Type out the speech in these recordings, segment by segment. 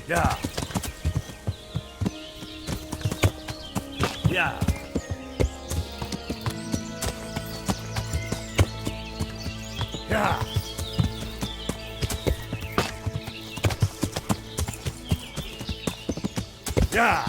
Yeah. Yeah. Yeah. Yeah.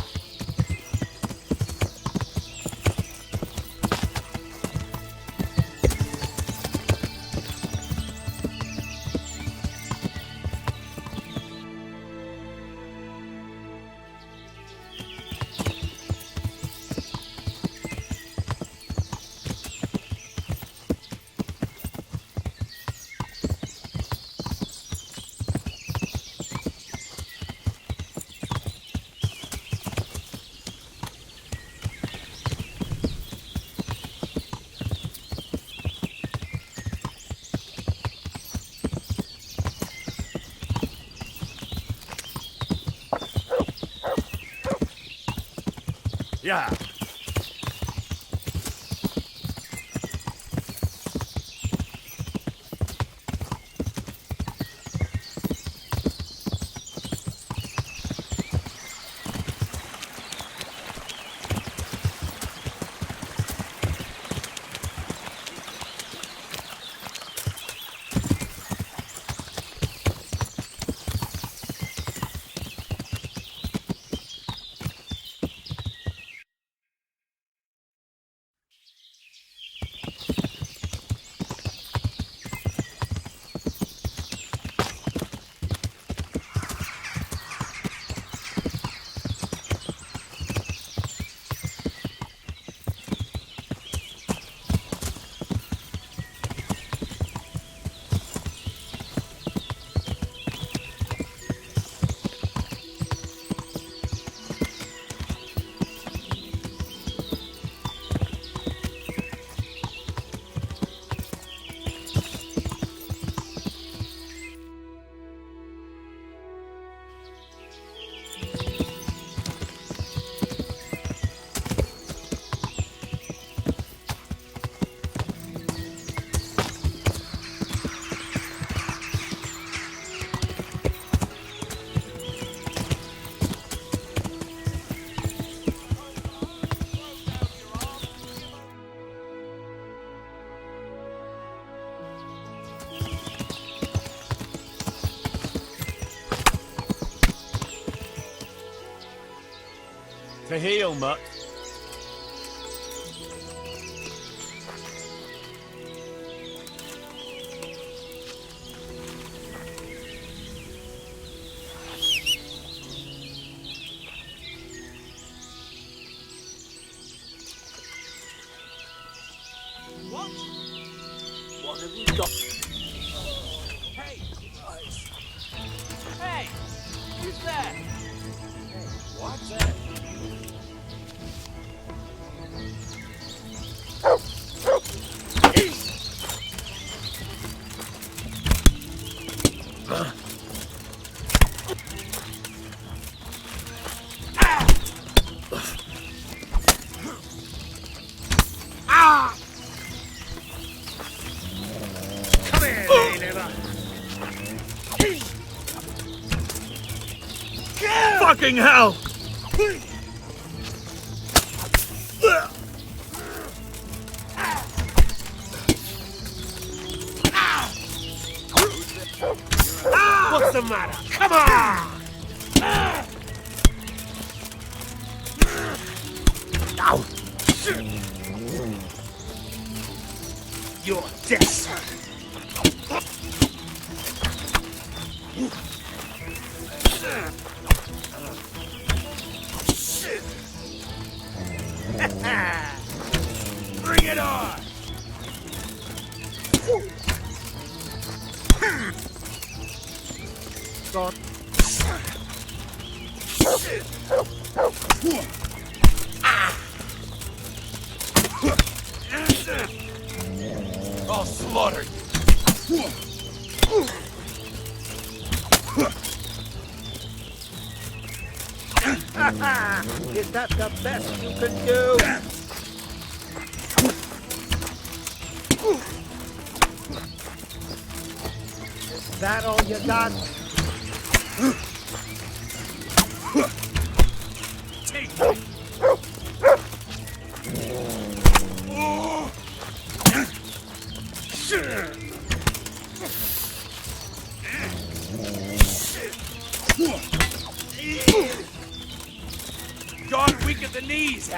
Yeah. To heal, mutt. What? What have we got? Hey! Hey! Who's there? Hey, what's that? Fucking hell! What's the matter? Come on! Ow! You're dead. Bring it on! God. I'll slaughter you. Is that the best you can do? Is that all you got? Take me. God weak at the knees.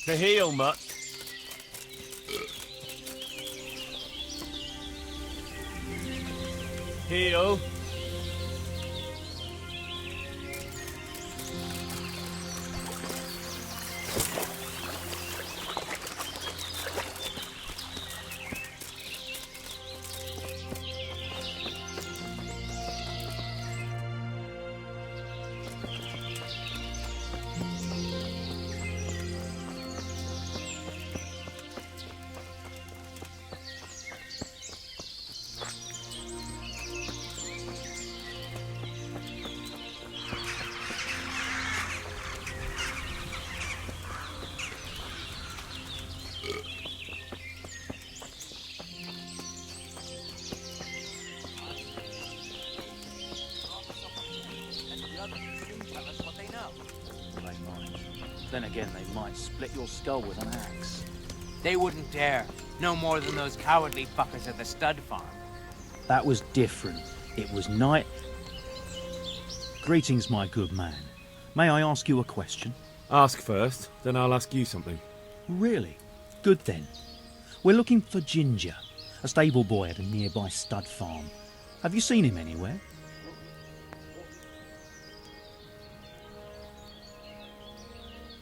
To heal, mutt. Heal. Then again, they might split your skull with an axe. They wouldn't dare. No more than those cowardly fuckers at the stud farm. That was different. It was night. Greetings, my good man. May I ask you a question? Ask first, then I'll ask you something. Really? Good then. We're looking for Ginger, a stable boy at a nearby stud farm. Have you seen him anywhere?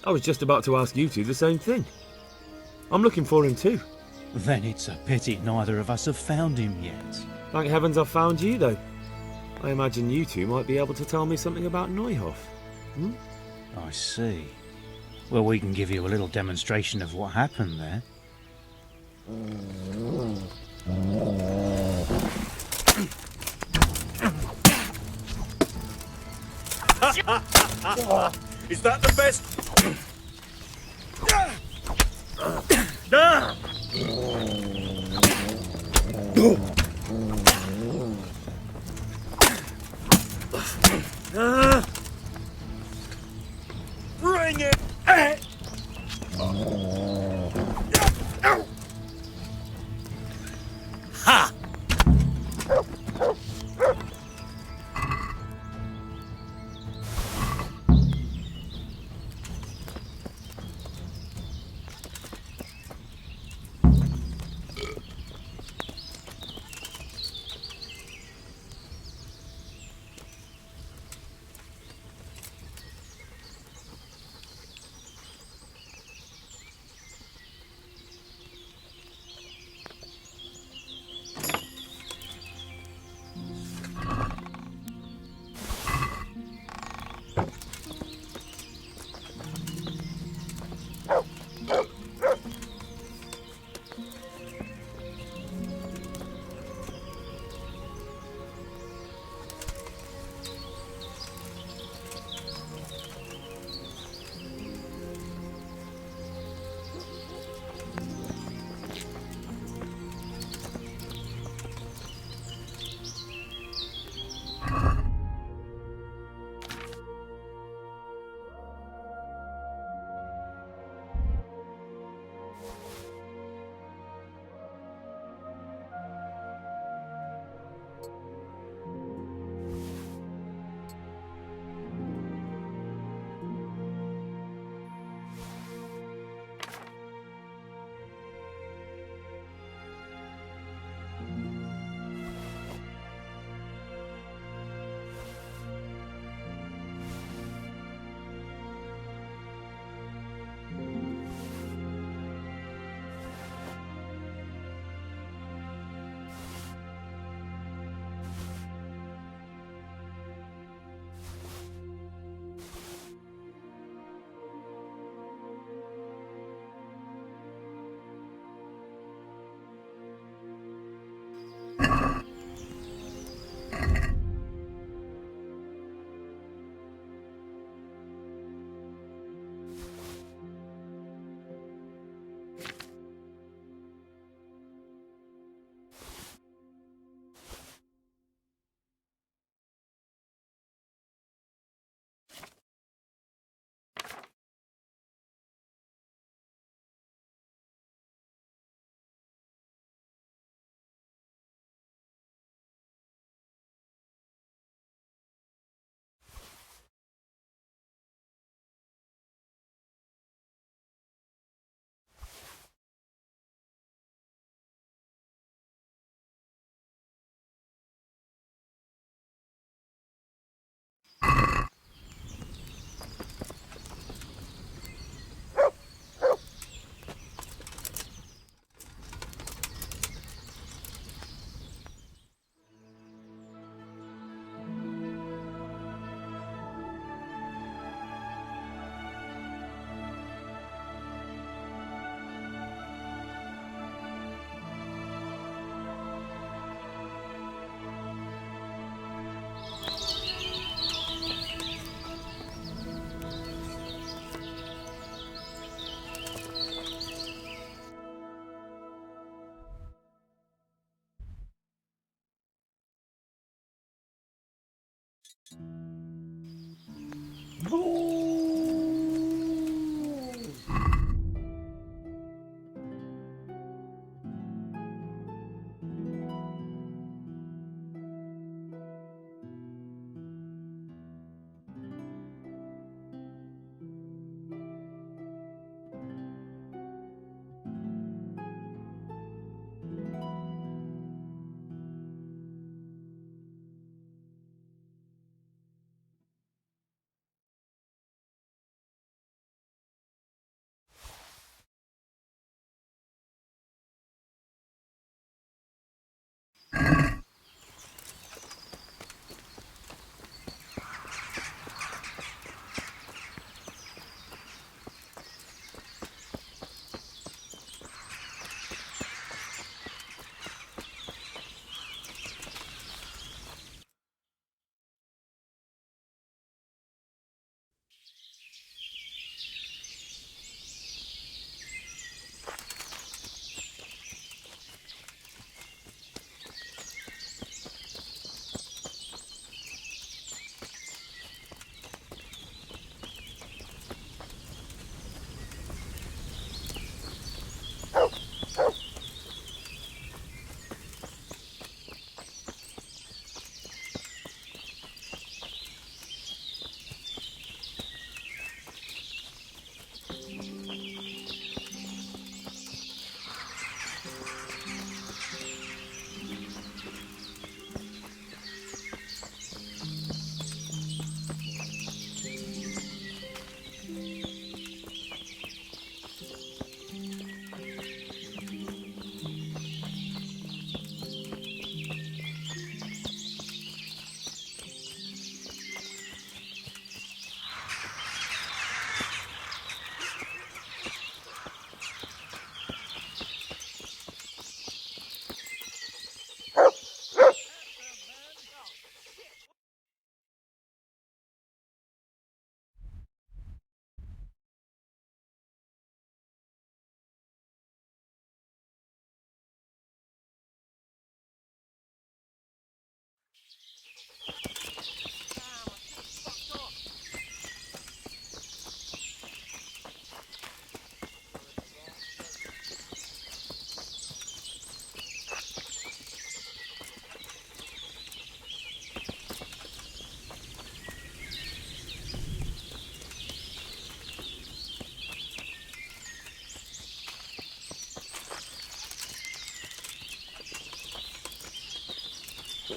I was just about to ask you two the same thing. I'm looking for him too. Then it's a pity neither of us have found him yet. Thank heavens I've found you, though. I imagine you two might be able to tell me something about Neuhoff. Hmm? I see. Well, we can give you a little demonstration of what happened there. Is that the best? Bring it! Ha! What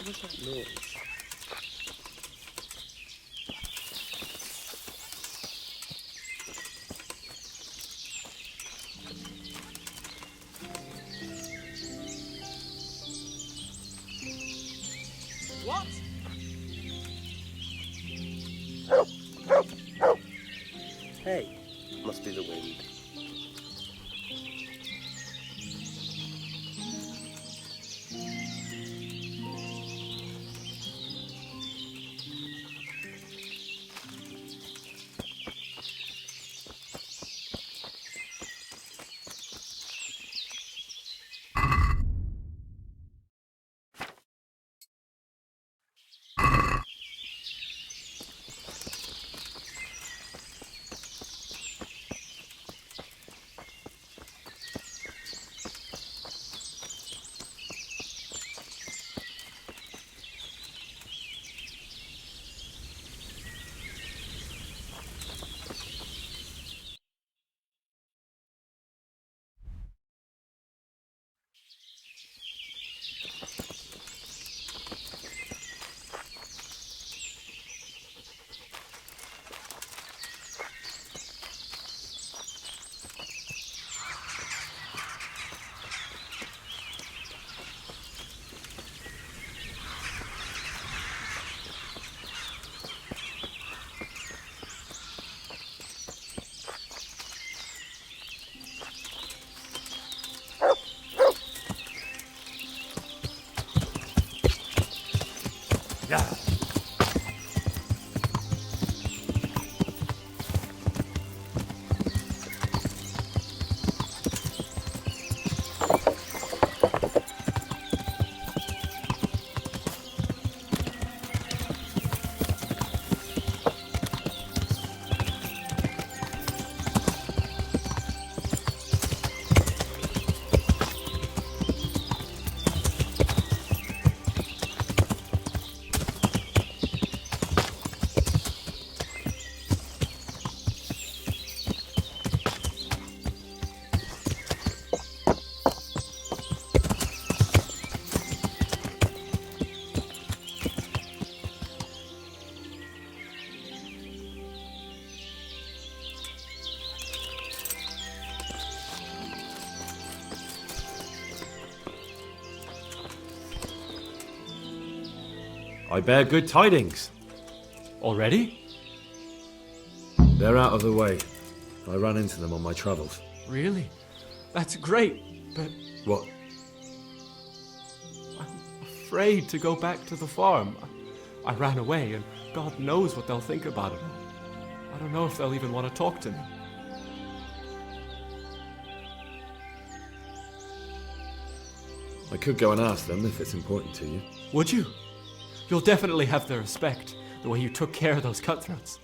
was that noise? What? Hey, must be the wind. I bear good tidings. Already? They're out of the way. I ran into them on my travels. Really? That's great, but What? I'm afraid to go back to the farm. I ran away, and God knows what they'll think about it. I don't know if they'll even want to talk to me. I could go and ask them if it's important to you. Would you? You'll definitely have their respect, the way you took care of those cutthroats.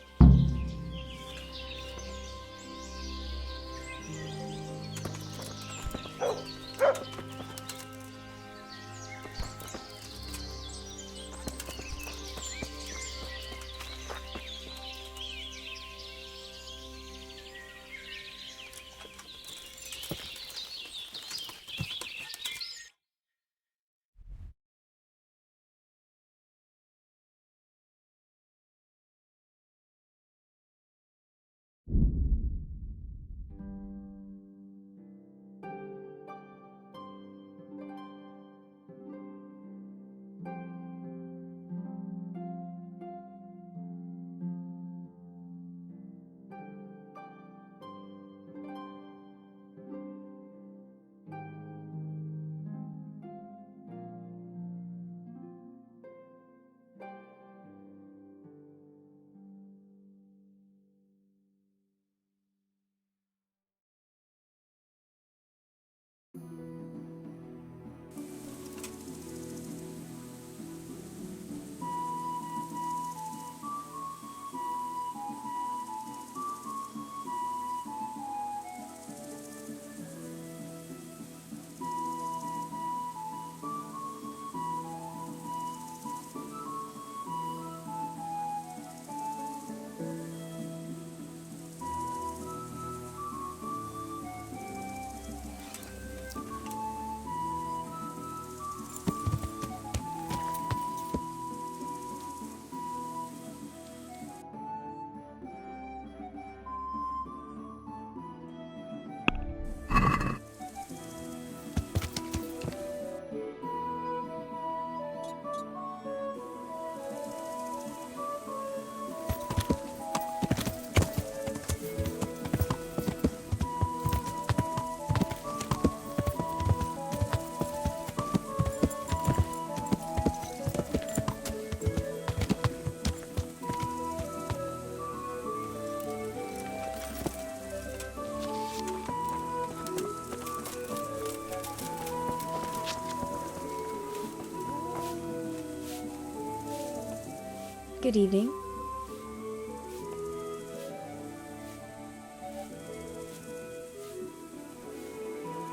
Good evening.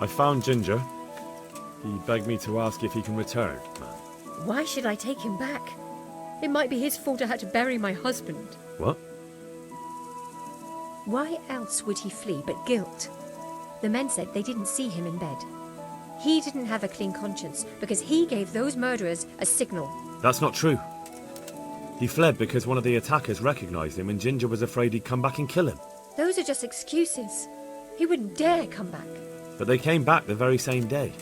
I found Ginger. He begged me to ask if he can return. Why should I take him back? It might be his fault I had to bury my husband. What? Why else would he flee but guilt? The men said they didn't see him in bed. He didn't have a clean conscience because he gave those murderers a signal. That's not true. He fled because one of the attackers recognized him and Ginger was afraid he'd come back and kill him. Those are just excuses. He wouldn't dare come back. But they came back the very same day.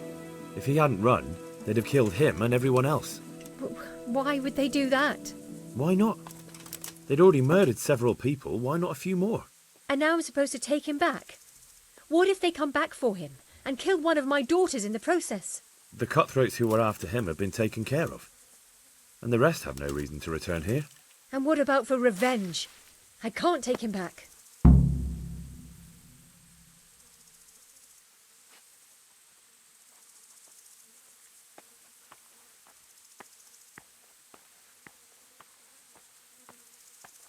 If he hadn't run, they'd have killed him and everyone else. But why would they do that? Why not? They'd already murdered several people, why not a few more? And now I'm supposed to take him back? What if they come back for him and kill one of my daughters in the process? The cutthroats who were after him have been taken care of. And the rest have no reason to return here. And what about for revenge? I can't take him back.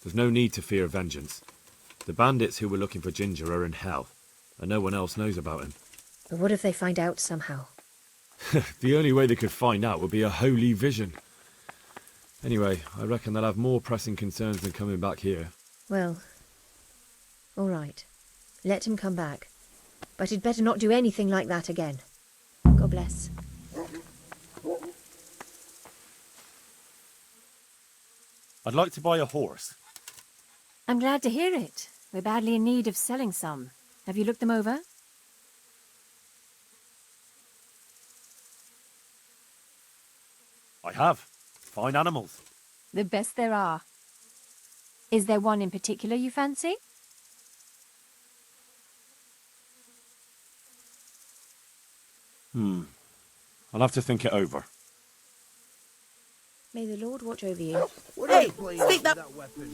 There's no need to fear vengeance. The bandits who were looking for Ginger are in hell, and no one else knows about him. But what if they find out somehow? The only way they could find out would be a holy vision. Anyway, I reckon they'll have more pressing concerns than coming back here. Well, all right. Let him come back. But he'd better not do anything like that again. God bless. I'd like to buy a horse. I'm glad to hear it. We're badly in need of selling some. Have you looked them over? I have. Fine animals. The best there are. Is there one in particular you fancy? I'll have to think it over. May the Lord watch over you. Hey, stick that weapon.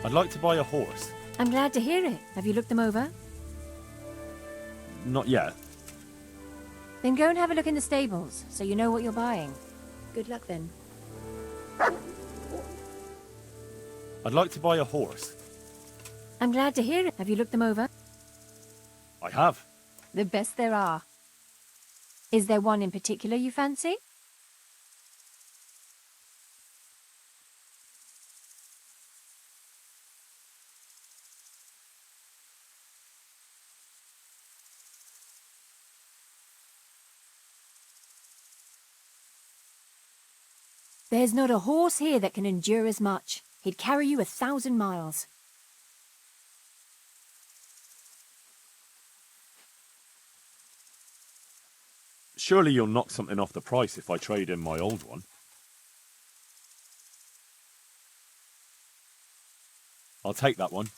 I'd like to buy a horse. I'm glad to hear it. Have you looked them over? Not yet. Then go and have a look in the stables, so you know what you're buying. Good luck then. I'd like to buy a horse. I'm glad to hear it. Have you looked them over? I have. The best there are. Is there one in particular you fancy? There's not a horse here that can endure as much. He'd carry you 1,000 miles. Surely you'll knock something off the price if I trade in my old one. I'll take that one.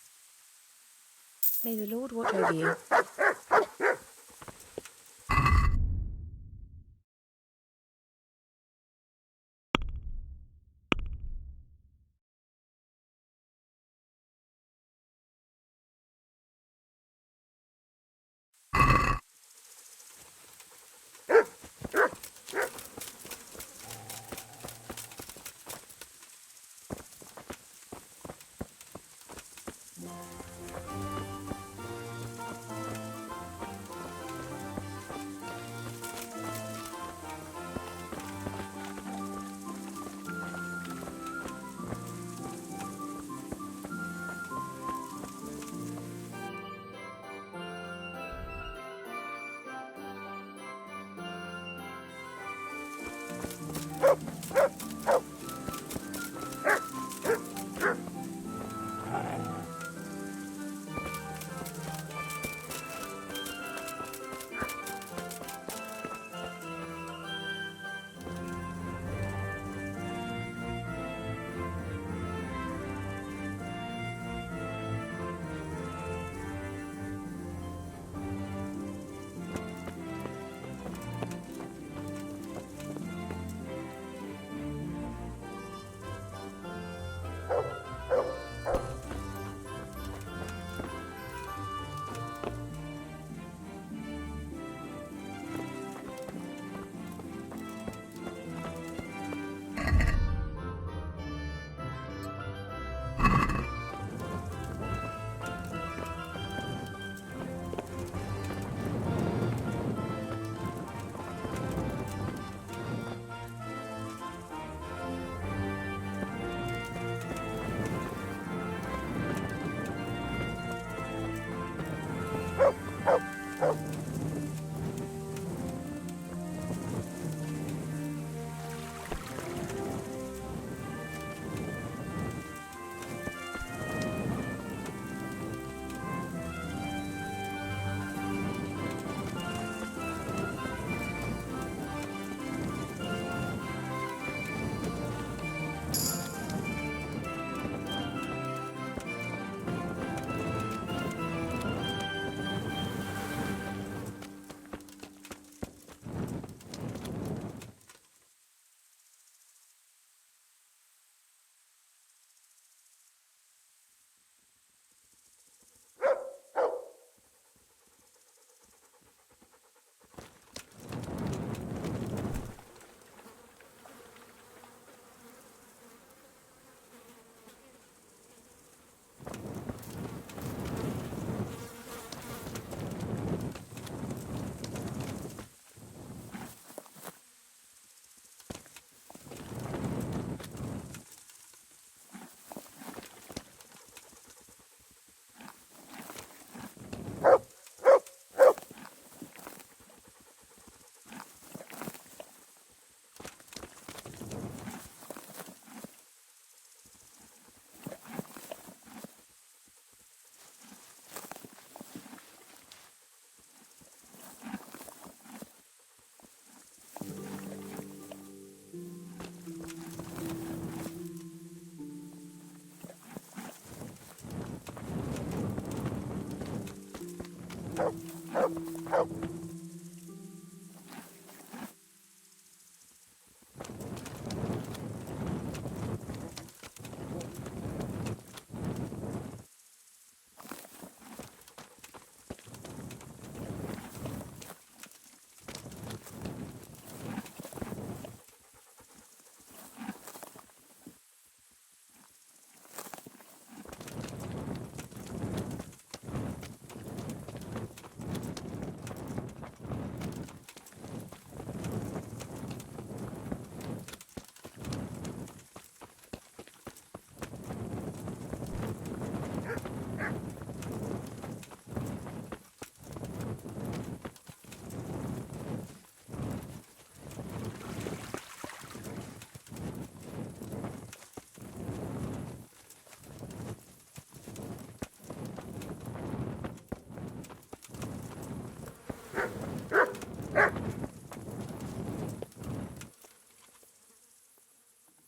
May the Lord watch over you.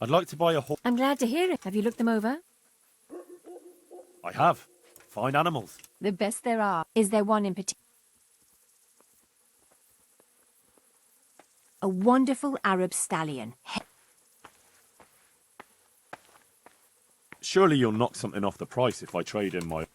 I'd like to buy a horse. I'm glad to hear it. Have you looked them over? I have. Fine animals. The best there are. Is there one in particular? A wonderful Arab stallion. Surely you'll knock something off the price if I trade in my...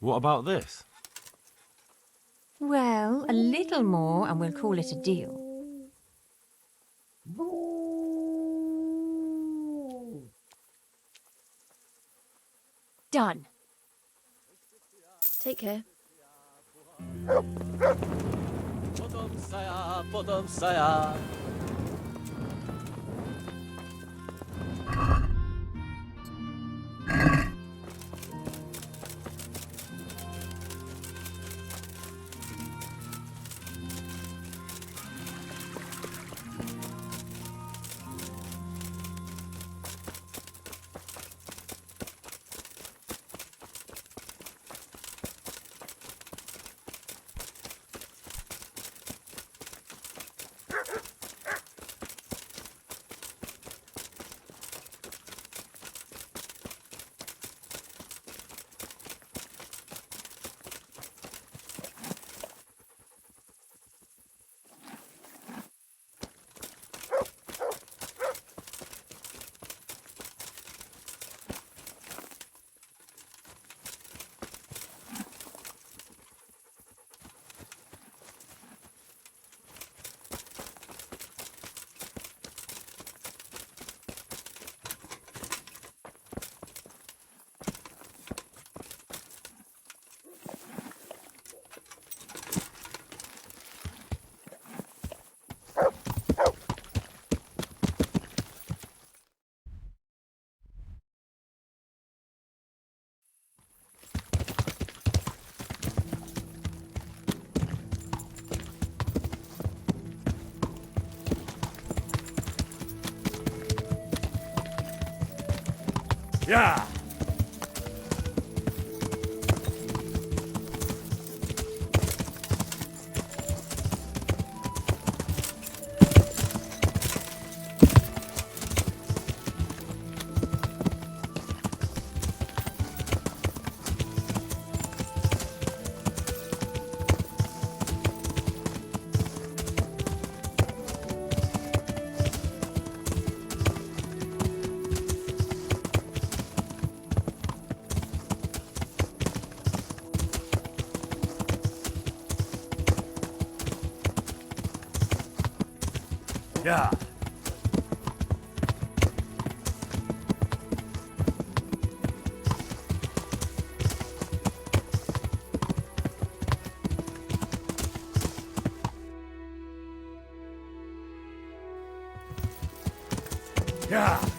What about this? Well, a little more and we'll call it a deal. Done. Take care. Yeah! Yeah! Yeah!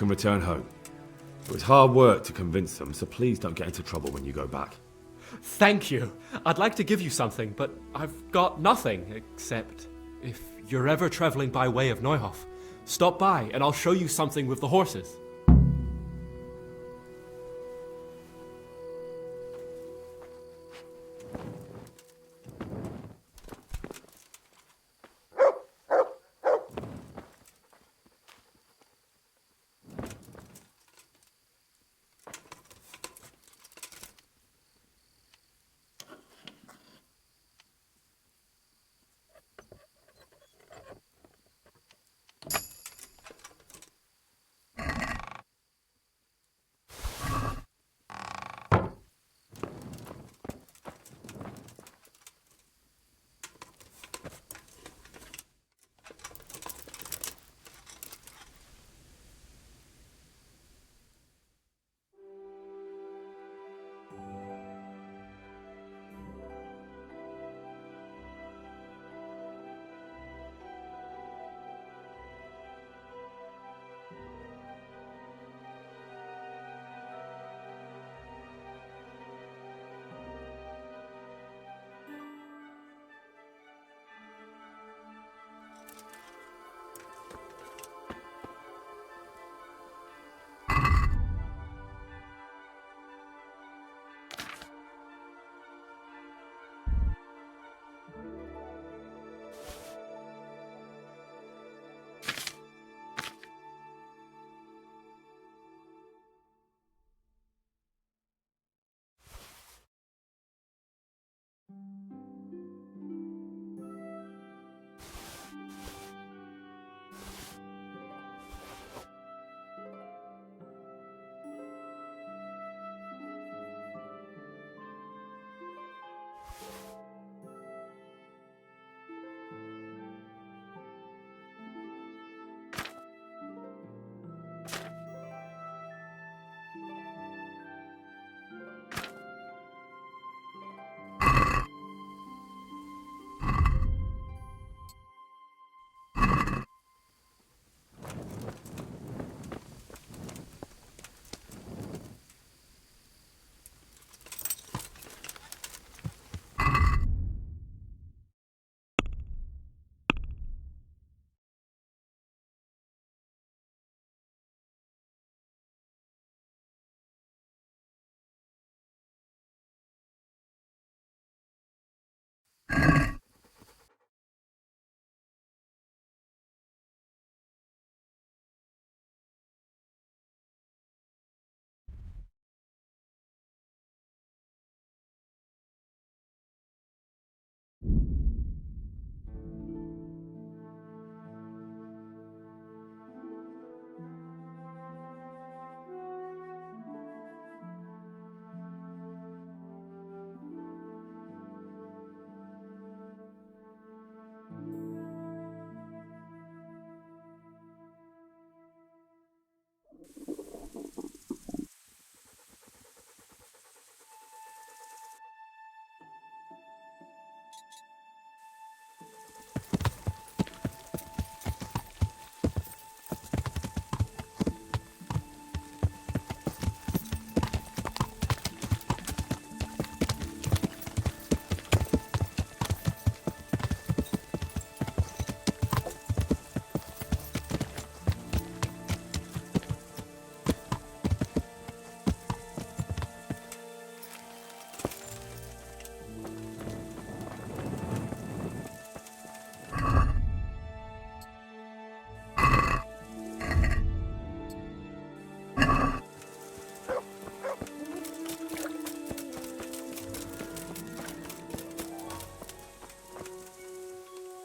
can return home. It was hard work to convince them, so please don't get into trouble when you go back. Thank you. I'd like to give you something, but I've got nothing, except if you're ever traveling by way of Neuhof, stop by and I'll show you something with the horses.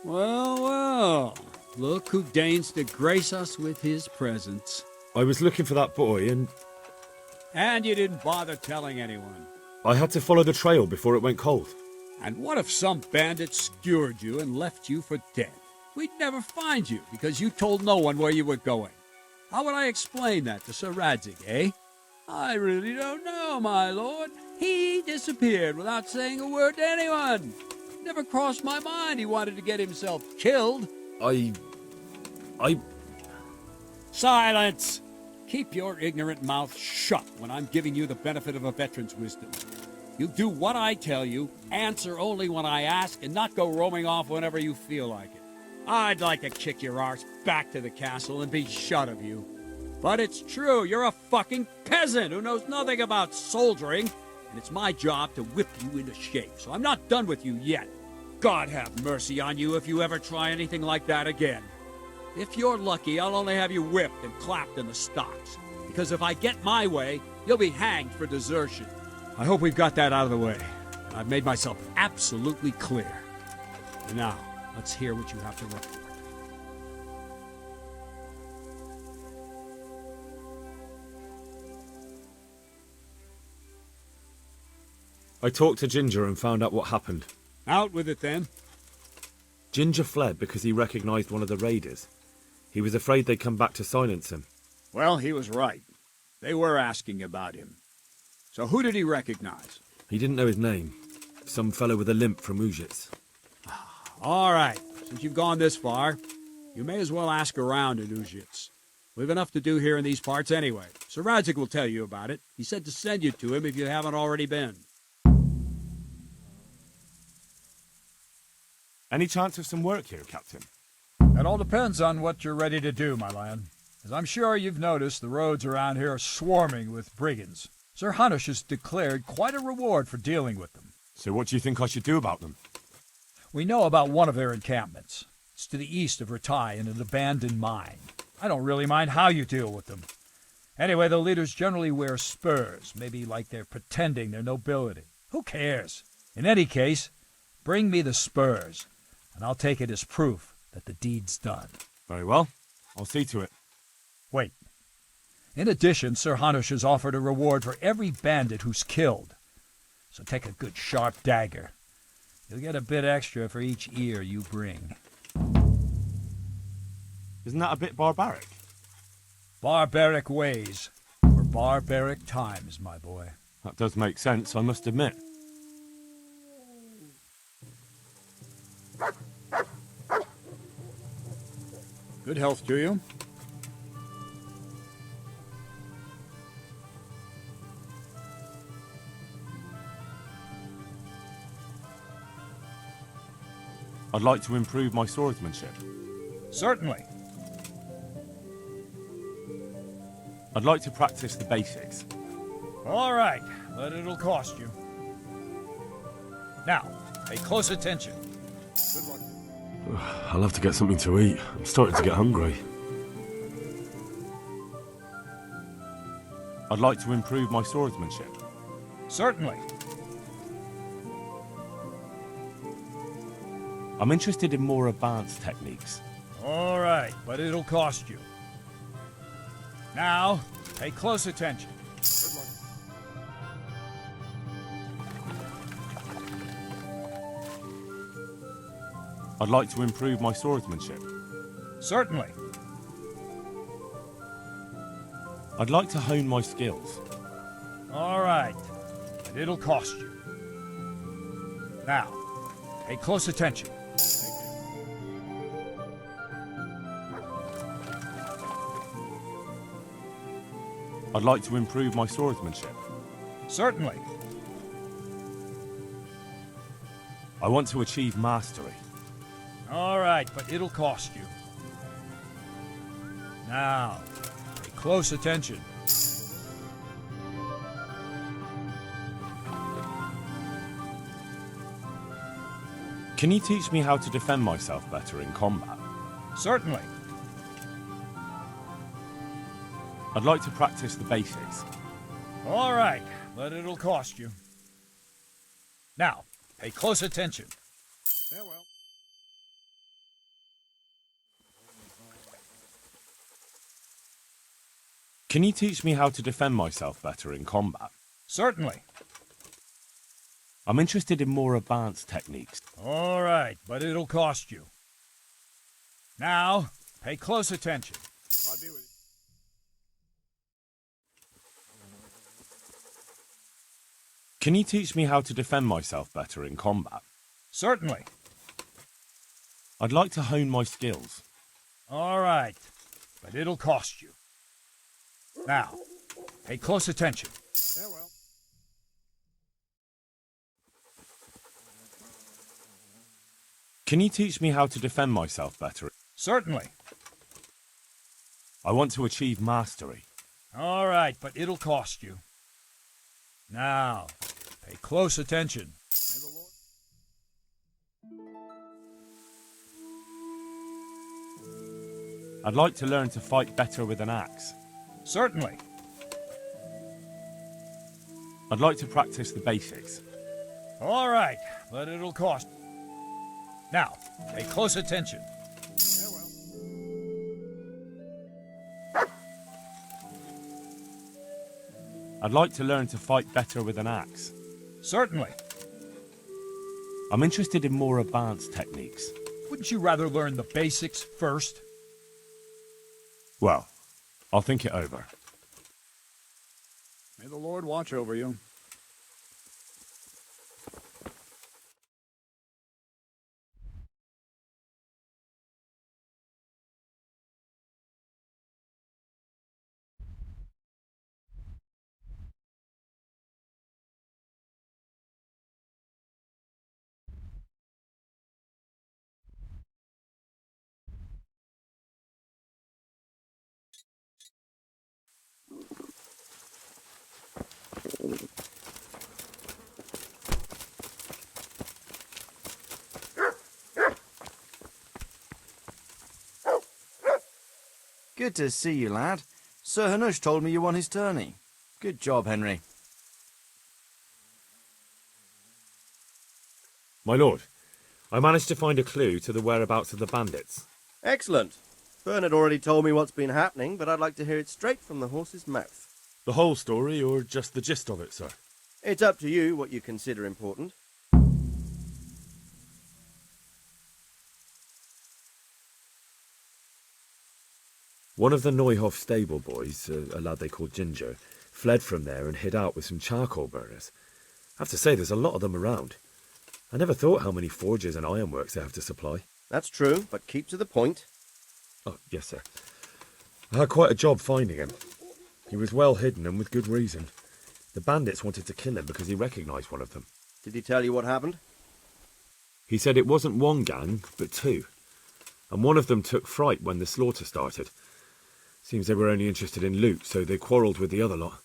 Well, well. Look who deigns to grace us with his presence. I was looking for that boy, and And you didn't bother telling anyone. I had to follow the trail before it went cold. And what if some bandit skewered you and left you for dead? We'd never find you because you told no one where you were going. How would I explain that to Sir Radzig, eh? I really don't know, my lord. He disappeared without saying a word to anyone. Never crossed my mind he wanted to get himself killed. I... Silence! Keep your ignorant mouth shut when I'm giving you the benefit of a veteran's wisdom. You do what I tell you, answer only when I ask, and not go roaming off whenever you feel like it. I'd like to kick your arse back to the castle and be shut of you. But it's true, you're a fucking peasant who knows nothing about soldiering, and it's my job to whip you into shape, so I'm not done with you yet. God have mercy on you if you ever try anything like that again. If you're lucky, I'll only have you whipped and clapped in the stocks. Because if I get my way, you'll be hanged for desertion. I hope we've got that out of the way. I've made myself absolutely clear. And now, let's hear what you have to report. I talked to Ginger and found out what happened. Out with it, then. Ginger fled because he recognized one of the raiders. He was afraid they'd come back to silence him. Well, he was right. They were asking about him. So who did he recognize? He didn't know his name. Some fellow with a limp from Ujits. All right. Since you've gone this far, you may as well ask around in Ujits. We've enough to do here in these parts anyway. Sir Radzik will tell you about it. He said to send you to him if you haven't already been. Any chance of some work here, Captain? It all depends on what you're ready to do, my lion. As I'm sure you've noticed, the roads around here are swarming with brigands. Sir Hanush has declared quite a reward for dealing with them. So what do you think I should do about them? We know about one of their encampments. It's to the east of Ratai in an abandoned mine. I don't really mind how you deal with them. Anyway, the leaders generally wear spurs, maybe like they're pretending they're nobility. Who cares? In any case, bring me the spurs, and I'll take it as proof that the deed's done. Very well. I'll see to it. Wait. In addition, Sir Hanush has offered a reward for every bandit who's killed. So take a good sharp dagger. You'll get a bit extra for each ear you bring. Isn't that a bit barbaric? Barbaric ways for barbaric times, my boy. That does make sense, I must admit. Good health to you. I'd like to improve my swordsmanship. Certainly. I'd like to practice the basics. All right, but it'll cost you. Now, pay close attention. Good luck. I'll have to get something to eat. I'm starting to get hungry. I'd like to improve my swordsmanship. Certainly. I'm interested in more advanced techniques. All right, but it'll cost you. Now, pay close attention. Good luck. I'd like to improve my swordsmanship. Certainly. I'd like to hone my skills. All right, but it'll cost you. Now, pay close attention. I'd like to improve my swordsmanship. Certainly. I want to achieve mastery. All right, but it'll cost you. Now, pay close attention. Can you teach me how to defend myself better in combat? Certainly. I'd like to practice the basics. All right, but it'll cost you. Now, pay close attention. Farewell. Can you teach me how to defend myself better in combat? Certainly. I'm interested in more advanced techniques. All right, but it'll cost you. Now, pay close attention. I'll be with you. Can you teach me how to defend myself better in combat? Certainly. I'd like to hone my skills. All right, but it'll cost you. Now, pay close attention. Can you teach me how to defend myself better? Certainly. I want to achieve mastery. All right, but it'll cost you. Now, pay close attention. I'd like to learn to fight better with an axe. Certainly. I'd like to practice the basics. All right, but it'll cost. Now, pay close attention. I'd like to learn to fight better with an axe. Certainly. I'm interested in more advanced techniques. Wouldn't you rather learn the basics first? Well, I'll think it over. May the Lord watch over you. Good to see you, lad. Sir Hanush told me you won his tourney. Good job, Henry. My lord, I managed to find a clue to the whereabouts of the bandits. Excellent. Bernard already told me what's been happening, but I'd like to hear it straight from the horse's mouth. The whole story, or just the gist of it, sir? It's up to you what you consider important. One of the Neuhoff stable boys, a lad they called Ginger, fled from there and hid out with some charcoal burners. I have to say, there's a lot of them around. I never thought how many forges and ironworks they have to supply. That's true, but keep to the point. Oh, yes, sir. I had quite a job finding him. He was well hidden and with good reason. The bandits wanted to kill him because he recognised one of them. Did he tell you what happened? He said it wasn't one gang, but two. And one of them took fright when the slaughter started. Seems they were only interested in loot, so they quarrelled with the other lot.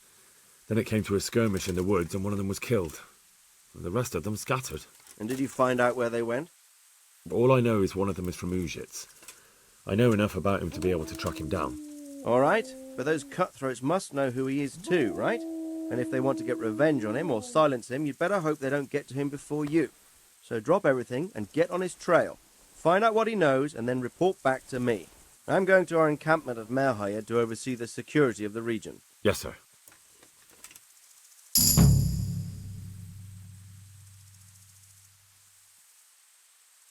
Then it came to a skirmish in the woods and one of them was killed. And the rest of them scattered. And did you find out where they went? All I know is one of them is from Uzhitz. I know enough about him to be able to track him down. All right, but those cutthroats must know who he is too, right? And if they want to get revenge on him or silence him, you'd better hope they don't get to him before you. So drop everything and get on his trail. Find out what he knows and then report back to me. I'm going to our encampment at Merhayed to oversee the security of the region. Yes, sir.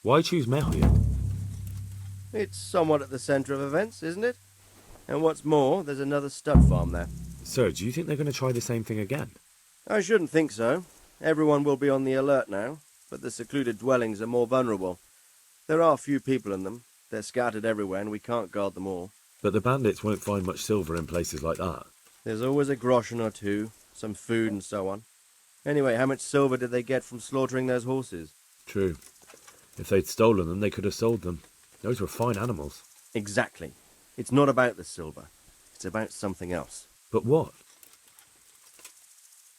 Why choose Merhayed? It's somewhat at the centre of events, isn't it? And what's more, there's another stud farm there. Sir, do you think they're going to try the same thing again? I shouldn't think so. Everyone will be on the alert now, but the secluded dwellings are more vulnerable. There are few people in them. They're scattered everywhere and we can't guard them all. But the bandits won't find much silver in places like that. There's always a groschen or two, some food and so on. Anyway, how much silver did they get from slaughtering those horses? True. If they'd stolen them, they could have sold them. Those were fine animals. Exactly. It's not about the silver. It's about something else. But what?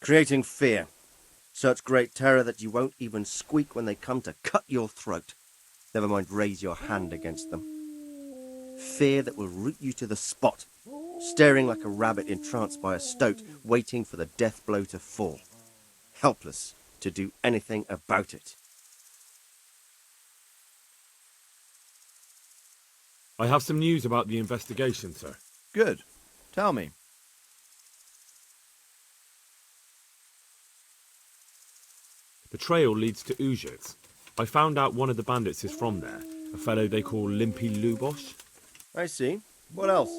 Creating fear. Such great terror that you won't even squeak when they come to cut your throat. Never mind raise your hand against them. Fear that will root you to the spot, staring like a rabbit entranced by a stoat, waiting for the death blow to fall. Helpless to do anything about it. I have some news about the investigation, sir. Good. Tell me. The trail leads to Uzhitz. I found out one of the bandits is from there, a fellow they call Limpy Lubosh. I see. What else?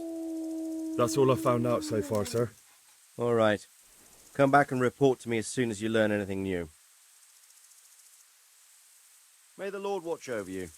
That's all I've found out so far, sir. All right. Come back and report to me as soon as you learn anything new. May the Lord watch over you.